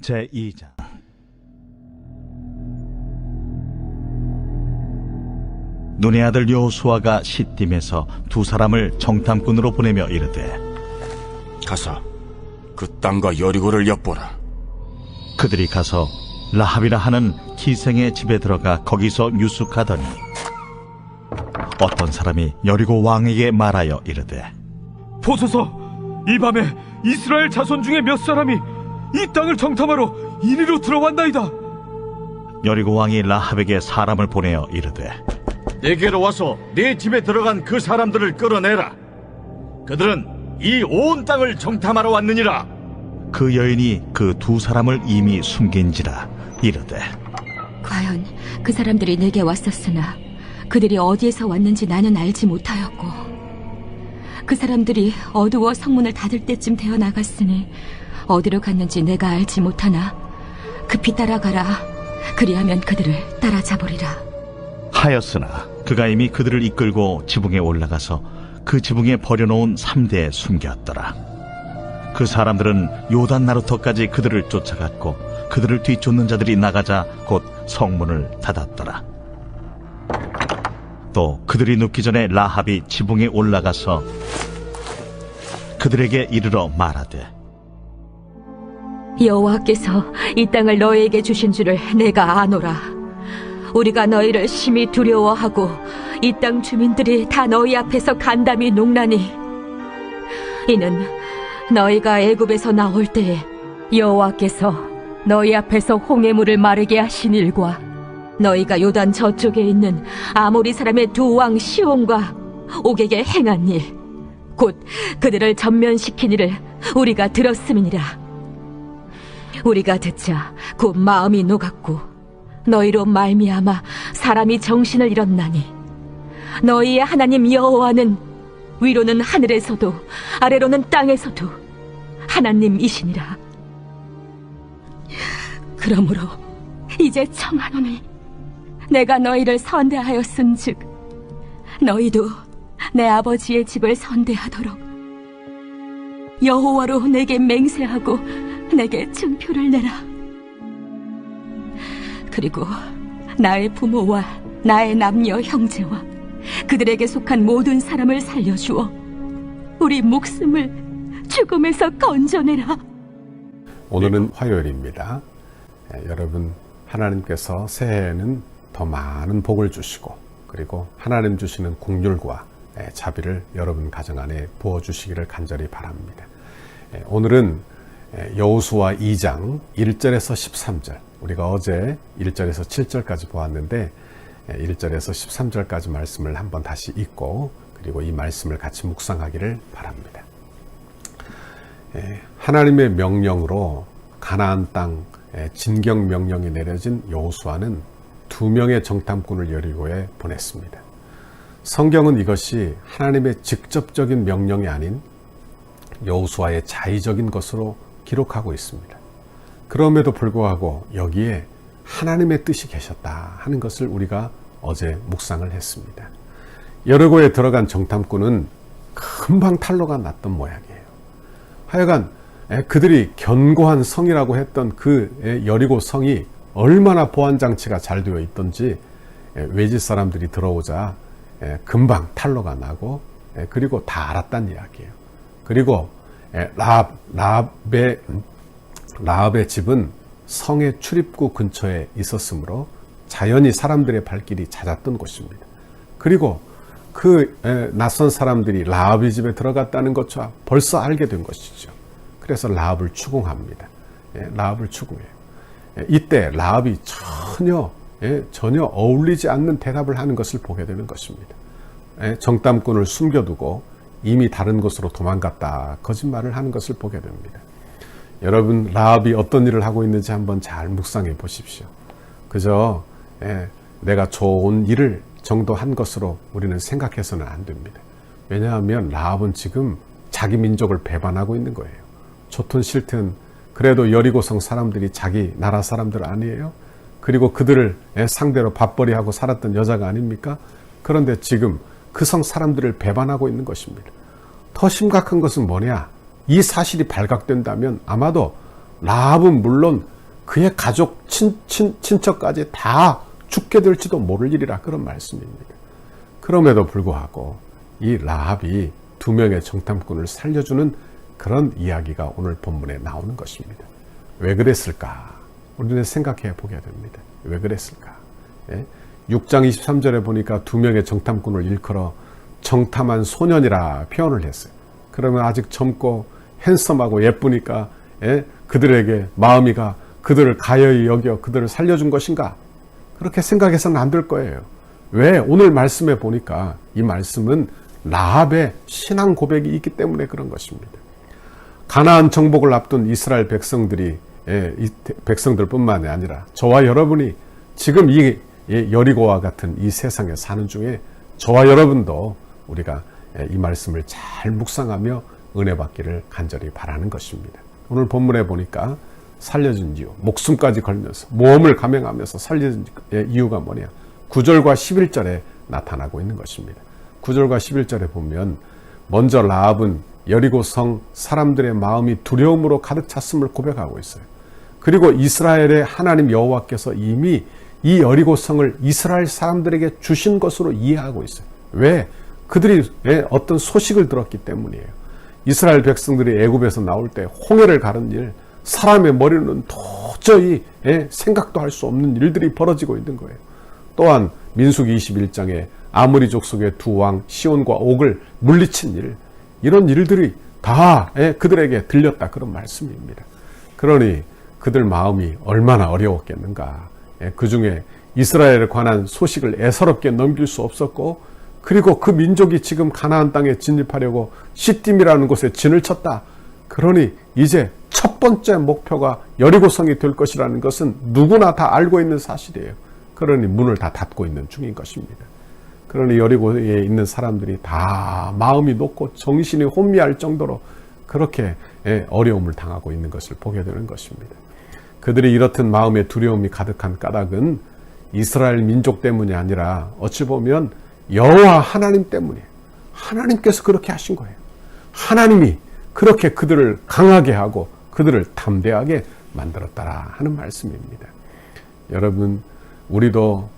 제2장. 눈의 아들 여호수아가 시딤에서 두 사람을 정탐꾼으로 보내며 이르되, 가서 그 땅과 여리고를 엿보라. 그들이 가서 라합이라 하는 기생의 집에 들어가 거기서 유숙하더니 어떤 사람이 여리고 왕에게 말하여 이르되, 보소서, 이 밤에 이스라엘 자손 중에 몇 사람이 이 땅을 정탐하러 이리로 들어왔나이다. 여리고 왕이 라합에게 사람을 보내어 이르되, 내게로 와서 내 집에 들어간 그 사람들을 끌어내라. 그들은 이 온 땅을 정탐하러 왔느니라. 그 여인이 그 두 사람을 이미 숨긴지라 이르되, 과연 그 사람들이 내게 왔었으나 그들이 어디에서 왔는지 나는 알지 못하였고, 그 사람들이 어두워 성문을 닫을 때쯤 되어 나갔으니 어디로 갔는지 내가 알지 못하나 급히 따라가라. 그리하면 그들을 따라잡으리라 하였으나 그가 이미 그들을 이끌고 지붕에 올라가서 그 지붕에 버려놓은 3대에 숨겼더라. 그 사람들은 요단 나루터까지 그들을 쫓아갔고 그들을 뒤쫓는 자들이 나가자 곧 성문을 닫았더라. 또 그들이 눕기 전에 라합이 지붕에 올라가서 그들에게 이르러 말하되, 여호와께서 이 땅을 너희에게 주신 줄을 내가 아노라. 우리가 너희를 심히 두려워하고 이 땅 주민들이 다 너희 앞에서 간담이 농나니, 이는 너희가 애굽에서 나올 때에 여호와께서 너희 앞에서 홍해물을 마르게 하신 일과 너희가 요단 저쪽에 있는 아모리 사람의 두 왕 시온과 옥에게 행한 일, 곧 그들을 전면시킨 일을 우리가 들었음이니라. 우리가 듣자 곧 마음이 녹았고 너희로 말미암아 사람이 정신을 잃었나니, 너희의 하나님 여호와는 위로는 하늘에서도 아래로는 땅에서도 하나님이시니라. 그러므로 이제 청하노니 내가 너희를 선대하였은즉 너희도 내 아버지의 집을 선대하도록 여호와로 내게 맹세하고 내게 증표를 내라. 그리고 나의 부모와 나의 남녀 형제와 그들에게 속한 모든 사람을 살려주어 우리 목숨을 죽음에서 건져내라. 오늘은 화요일입니다. 여러분, 하나님께서 새해에는 더 많은 복을 주시고 그리고 하나님 주시는 긍휼과 자비를 여러분 가정 안에 부어주시기를 간절히 바랍니다. 오늘은 여호수아 2장 1절에서 13절, 우리가 어제 1절에서 7절까지 보았는데 1절에서 13절까지 말씀을 한번 다시 읽고 그리고 이 말씀을 같이 묵상하기를 바랍니다. 하나님의 명령으로 가나안 땅 진경 명령이 내려진 여호수아는 2명의 정탐꾼을 여리고에 보냈습니다. 성경은 이것이 하나님의 직접적인 명령이 아닌 여호수아의 자의적인 것으로 기록하고 있습니다. 그럼에도 불구하고 여기에 하나님의 뜻이 계셨다 하는 것을 우리가 어제 묵상을 했습니다. 여리고에 들어간 정탐꾼은 금방 탈로가 났던 모양이에요. 하여간 그들이 견고한 성이라고 했던 그 여리고 성이 얼마나 보안장치가 잘 되어 있던지 외지 사람들이 들어오자 금방 탈로가 나고 그리고 다 알았단 이야기예요. 그리고 라합의 집은 성의 출입구 근처에 있었으므로 자연히 사람들의 발길이 잦았던 곳입니다. 그리고 그 낯선 사람들이 라합의 집에 들어갔다는 것과 벌써 알게 된 것이죠. 그래서 라합을 추궁합니다. 라합을 추궁해요. 이때 라합이 전혀 어울리지 않는 대답을 하는 것을 보게 되는 것입니다. 정탐꾼을 숨겨두고 이미 다른 곳으로 도망갔다 거짓말을 하는 것을 보게 됩니다. 여러분, 라합이 어떤 일을 하고 있는지 한번 잘 묵상해 보십시오. 그저 내가 좋은 일을 정도 한 것으로 우리는 생각해서는 안 됩니다. 왜냐하면 라합은 지금 자기 민족을 배반하고 있는 거예요. 좋든 싫든 그래도 여리고성 사람들이 자기 나라 사람들 아니에요? 그리고 그들을 상대로 밥벌이하고 살았던 여자가 아닙니까? 그런데 지금 그 성 사람들을 배반하고 있는 것입니다. 더 심각한 것은 뭐냐? 이 사실이 발각된다면 아마도 라합은 물론 그의 가족, 친척까지 다 죽게 될지도 모를 일이라 그런 말씀입니다. 그럼에도 불구하고 이 라합이 2명의 정탐꾼을 살려주는 그런 이야기가 오늘 본문에 나오는 것입니다. 왜 그랬을까? 우리는 생각해 보게 됩니다. 왜 그랬을까? 6장 23절에 보니까 2명의 정탐꾼을 일컬어 정탐한 소년이라 표현을 했어요. 그러면 아직 젊고 핸섬하고 예쁘니까 그들에게 마음이가 그들을 가여이 여겨 그들을 살려준 것인가? 그렇게 생각해서는 안 될 거예요. 왜? 오늘 말씀에 보니까 이 말씀은 라합의 신앙 고백이 있기 때문에 그런 것입니다. 가나안 정복을 앞둔 이스라엘 백성들이 백성들뿐만이 아니라 저와 여러분이 지금 이 여리고와 같은 이 세상에 사는 중에 저와 여러분도 우리가 이 말씀을 잘 묵상하며 은혜 받기를 간절히 바라는 것입니다. 오늘 본문에 보니까 살려준 이유, 목숨까지 걸면서 모험을 감행하면서 살려준 이유가 뭐냐? 9절과 11절에 나타나고 있는 것입니다. 9절과 11절에 보면 먼저 라합은 여리고성 사람들의 마음이 두려움으로 가득 찼음을 고백하고 있어요. 그리고 이스라엘의 하나님 여호와께서 이미 이 여리고성을 이스라엘 사람들에게 주신 것으로 이해하고 있어요. 왜? 그들이 어떤 소식을 들었기 때문이에요. 이스라엘 백성들이 애굽에서 나올 때 홍해를 가른 일, 사람의 머리는 도저히 생각도 할 수 없는 일들이 벌어지고 있는 거예요. 또한 민수기 21장에 아모리 족속의 2왕 시온과 옥을 물리친 일, 이런 일들이 다 그들에게 들렸다 그런 말씀입니다. 그러니 그들 마음이 얼마나 어려웠겠는가. 그 중에 이스라엘에 관한 소식을 애서롭게 넘길 수 없었고, 그리고 그 민족이 지금 가나안 땅에 진입하려고 시딤이라는 곳에 진을 쳤다. 그러니 이제 첫 번째 목표가 여리고성이 될 것이라는 것은 누구나 다 알고 있는 사실이에요. 그러니 문을 다 닫고 있는 중인 것입니다. 그러니 여리고에 있는 사람들이 다 마음이 녹고 정신이 혼미할 정도로 그렇게 어려움을 당하고 있는 것을 보게 되는 것입니다. 그들이 이렇듯 마음에 두려움이 가득한 까닭은 이스라엘 민족 때문이 아니라 어찌 보면 여호와 하나님 때문이에요. 하나님께서 그렇게 하신 거예요. 하나님이 그렇게 그들을 강하게 하고 그들을 담대하게 만들었다라 하는 말씀입니다. 여러분, 우리도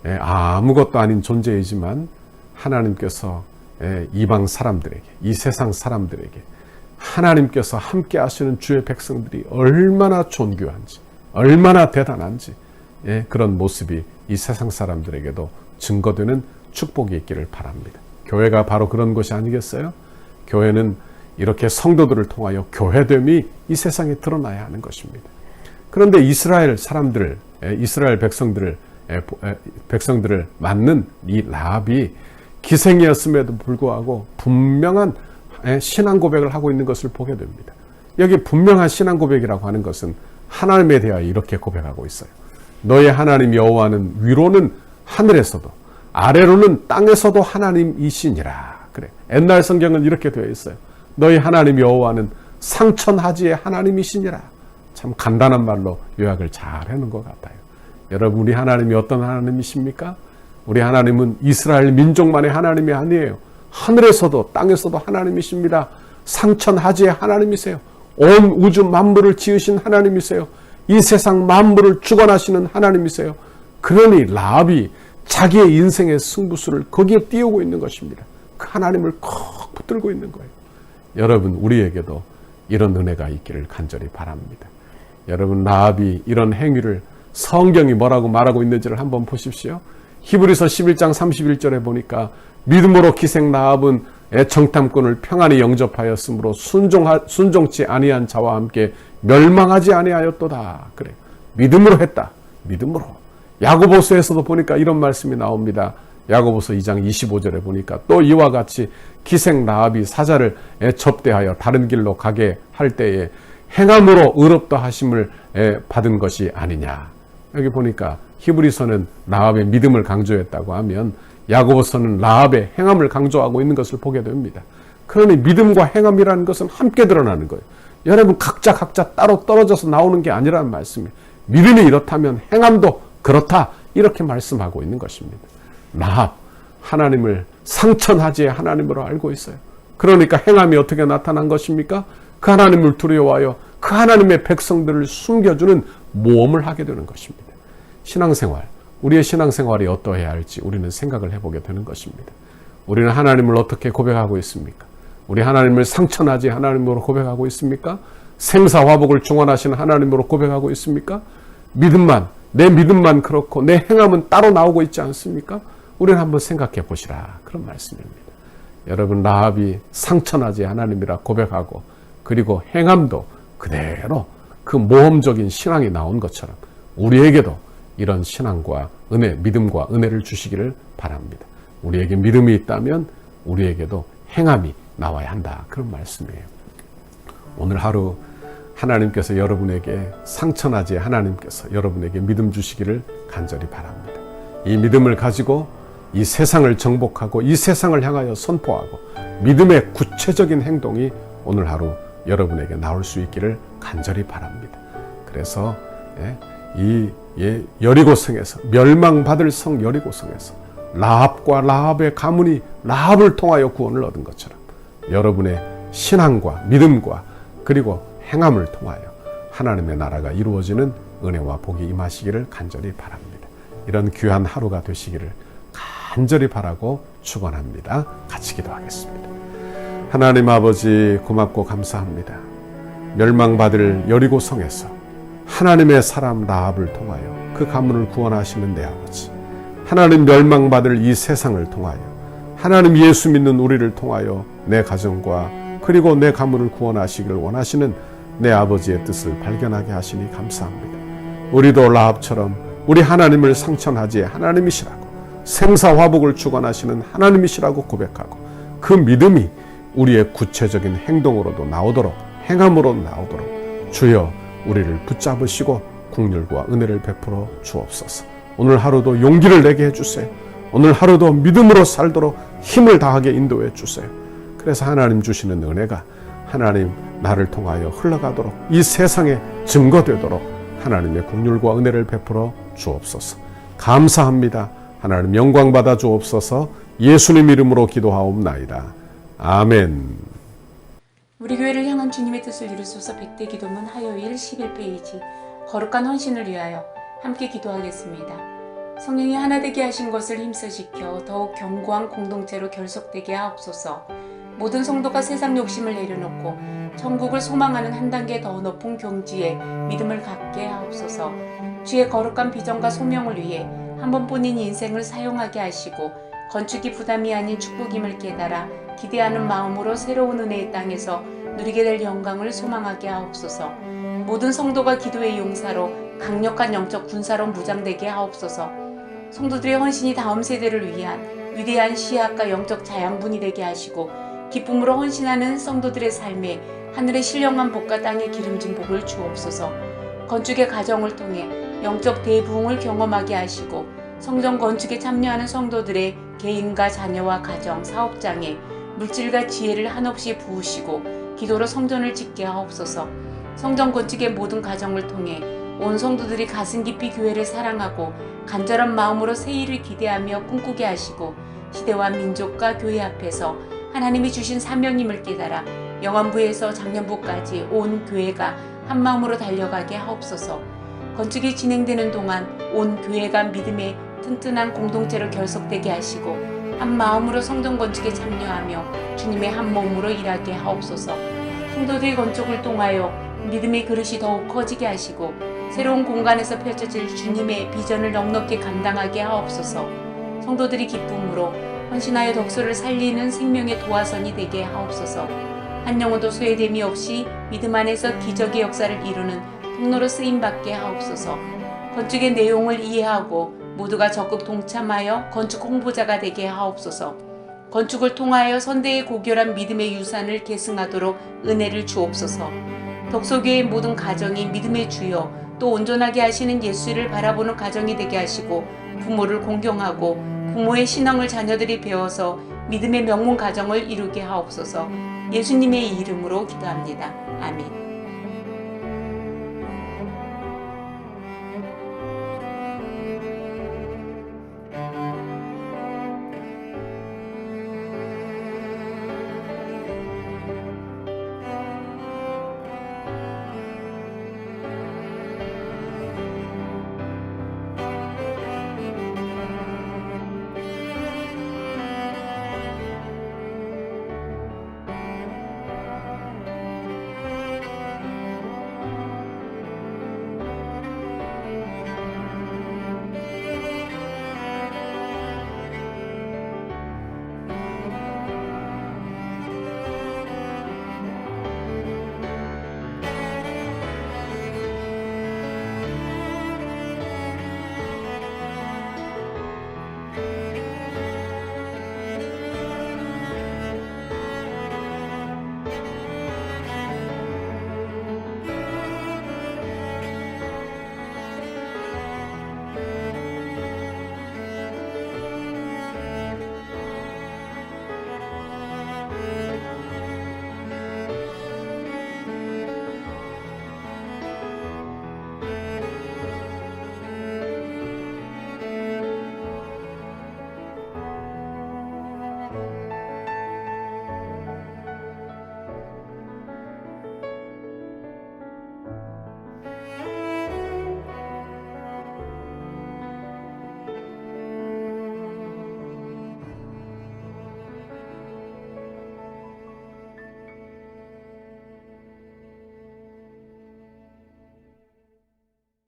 아무것도 아닌 존재이지만 하나님께서 이방 사람들에게, 이 세상 사람들에게 하나님께서 함께 하시는 주의 백성들이 얼마나 존귀한지, 얼마나 대단한지 그런 모습이 이 세상 사람들에게도 증거되는 축복이 있기를 바랍니다. 교회가 바로 그런 것이 아니겠어요? 교회는 이렇게 성도들을 통하여 교회됨이 이 세상에 드러나야 하는 것입니다. 그런데 이스라엘 사람들을, 이스라엘 백성들을 맞는 이 라합이 기생이었음에도 불구하고 분명한 신앙 고백을 하고 있는 것을 보게 됩니다. 여기 분명한 신앙 고백이라고 하는 것은 하나님에 대하여 이렇게 고백하고 있어요. 너의 하나님 여호와는 위로는 하늘에서도 아래로는 땅에서도 하나님이시니라. 그래. 옛날 성경은 이렇게 되어 있어요. 너희 하나님 여호와는 상천하지의 하나님이시니라. 참 간단한 말로 요약을 잘 해놓은 것 같아요. 여러분, 우리 하나님이 어떤 하나님이십니까? 우리 하나님은 이스라엘 민족만의 하나님이 아니에요. 하늘에서도 땅에서도 하나님이십니다. 상천하지의 하나님이세요. 온 우주 만물을 지으신 하나님이세요. 이 세상 만물을 주관하시는 하나님이세요. 그러니 라합이 자기의 인생의 승부수를 거기에 띄우고 있는 것입니다. 그 하나님을 콕 붙들고 있는 거예요. 여러분, 우리에게도 이런 은혜가 있기를 간절히 바랍니다. 여러분, 라합이 이런 행위를 성경이 뭐라고 말하고 있는지를 한번 보십시오. 히브리서 11장 31절에 보니까 믿음으로 기생 라합은 정탐꾼을 평안히 영접하였으므로 순종치 아니한 자와 함께 멸망하지 아니하였도다. 그래, 믿음으로 했다. 믿음으로. 야고보서에서도 보니까 이런 말씀이 나옵니다. 야고보서 2장 25절에 보니까 또 이와 같이 기생 라합이 사자를 접대하여 다른 길로 가게 할 때에 행함으로 의롭다 하심을 받은 것이 아니냐. 여기 보니까 히브리서는 라합의 믿음을 강조했다고 하면 야고보서는 라합의 행함을 강조하고 있는 것을 보게 됩니다. 그러니 믿음과 행함이라는 것은 함께 드러나는 거예요. 여러분, 각자 따로 떨어져서 나오는 게 아니라는 말씀이에요. 믿음이 이렇다면 행함도 그렇다, 이렇게 말씀하고 있는 것입니다. 라합, 하나님을 상천하지의 하나님으로 알고 있어요. 그러니까 행함이 어떻게 나타난 것입니까? 그 하나님을 두려워하여 그 하나님의 백성들을 숨겨주는 모험을 하게 되는 것입니다. 신앙생활, 우리의 신앙생활이 어떠해야 할지 우리는 생각을 해보게 되는 것입니다. 우리는 하나님을 어떻게 고백하고 있습니까? 우리 하나님을 상처나지 하나님으로 고백하고 있습니까? 생사화복을 중원하시는 하나님으로 고백하고 있습니까? 믿음만, 내 믿음만 그렇고 내 행함은 따로 나오고 있지 않습니까? 우리는 한번 생각해 보시라, 그런 말씀입니다. 여러분, 라합이 상처나지 하나님이라 고백하고 그리고 행함도 그대로 그 모험적인 신앙이 나온 것처럼 우리에게도 이런 신앙과 은혜, 믿음과 은혜를 주시기를 바랍니다. 우리에게 믿음이 있다면 우리에게도 행함이 나와야 한다, 그런 말씀이에요. 오늘 하루 하나님께서 여러분에게 상처나지 하나님께서 여러분에게 믿음 주시기를 간절히 바랍니다. 이 믿음을 가지고 이 세상을 정복하고 이 세상을 향하여 선포하고 믿음의 구체적인 행동이 오늘 하루 여러분에게 나올 수 있기를 간절히 바랍니다. 그래서 이 여리고성에서, 멸망받을 성 여리고성에서 라합과 라합의 가문이 라합을 통하여 구원을 얻은 것처럼 여러분의 신앙과 믿음과 그리고 행함을 통하여 하나님의 나라가 이루어지는 은혜와 복이 임하시기를 간절히 바랍니다. 이런 귀한 하루가 되시기를 간절히 바라고 축원합니다. 같이 기도하겠습니다. 하나님 아버지, 고맙고 감사합니다. 멸망받을 여리고성에서 하나님의 사람 라합을 통하여 그 가문을 구원하시는 내 아버지, 하나님 멸망받을 이 세상을 통하여 하나님 예수 믿는 우리를 통하여 내 가정과 그리고 내 가문을 구원하시기를 원하시는 내 아버지의 뜻을 발견하게 하시니 감사합니다. 우리도 라합처럼 우리 하나님을 상처나지 하나님이시라고, 생사화복을 주관하시는 하나님이시라고 고백하고 그 믿음이 우리의 구체적인 행동으로도 나오도록, 행함으로 나오도록 주여 우리를 붙잡으시고 긍휼과 은혜를 베풀어 주옵소서. 오늘 하루도 용기를 내게 해주세요. 오늘 하루도 믿음으로 살도록 힘을 다하게 인도해 주세요. 그래서 하나님 주시는 은혜가 하나님 나를 통하여 흘러가도록, 이 세상에 증거되도록 하나님의 긍휼과 은혜를 베풀어 주옵소서. 감사합니다. 하나님 영광 받아 주옵소서. 예수님 이름으로 기도하옵나이다. 아멘. 우리 교회를 향한 주님의 뜻을 이루소서. 100대 기도문 화요일 11페이지 거룩한 헌신을 위하여 함께 기도하겠습니다. 성령이 하나 되게 하신 것을 힘써지켜 더욱 견고한 공동체로 결속되게 하옵소서. 모든 성도가 세상 욕심을 내려놓고 천국을 소망하는 한 단계 더 높은 경지에 믿음을 갖게 하옵소서. 주의 거룩한 비전과 소명을 위해 한 번뿐인 인생을 사용하게 하시고 건축이 부담이 아닌 축복임을 깨달아 기대하는 마음으로 새로운 은혜의 땅에서 누리게 될 영광을 소망하게 하옵소서. 모든 성도가 기도의 용사로 강력한 영적 군사로 무장되게 하옵소서. 성도들의 헌신이 다음 세대를 위한 위대한 시학과 영적 자양분이 되게 하시고 기쁨으로 헌신하는 성도들의 삶에 하늘의 신령한 복과 땅의 기름진 복을 주옵소서. 건축의 과정을 통해 영적 대부흥을 경험하게 하시고 성전 건축에 참여하는 성도들의 개인과 자녀와 가정, 사업장에 물질과 지혜를 한없이 부으시고 기도로 성전을 짓게 하옵소서. 성전 건축의 모든 과정을 통해 온 성도들이 가슴 깊이 교회를 사랑하고 간절한 마음으로 새 일을 기대하며 꿈꾸게 하시고 시대와 민족과 교회 앞에서 하나님이 주신 사명임을 깨달아 영안부에서 장년부까지 온 교회가 한 마음으로 달려가게 하옵소서. 건축이 진행되는 동안 온 교회가 믿음의 튼튼한 공동체로 결속되게 하시고 한 마음으로 성전 건축에 참여하며 주님의 한 몸으로 일하게 하옵소서. 성도들의 건축을 통하여 믿음의 그릇이 더욱 커지게 하시고 새로운 공간에서 펼쳐질 주님의 비전을 넉넉히 감당하게 하옵소서. 성도들이 기쁨으로 헌신하여 덕소를 살리는 생명의 도화선이 되게 하옵소서. 한 영혼도 소외됨이 없이 믿음 안에서 기적의 역사를 이루는 통로로 쓰임받게 하옵소서. 건축의 내용을 이해하고 모두가 적극 동참하여 건축 홍보자가 되게 하옵소서. 건축을 통하여 선대의 고결한 믿음의 유산을 계승하도록 은혜를 주옵소서. 덕소교의 모든 가정이 믿음의 주여 또 온전하게 하시는 예수를 바라보는 가정이 되게 하시고 부모를 공경하고 부모의 신앙을 자녀들이 배워서 믿음의 명문 가정을 이루게 하옵소서. 예수님의 이름으로 기도합니다. 아멘.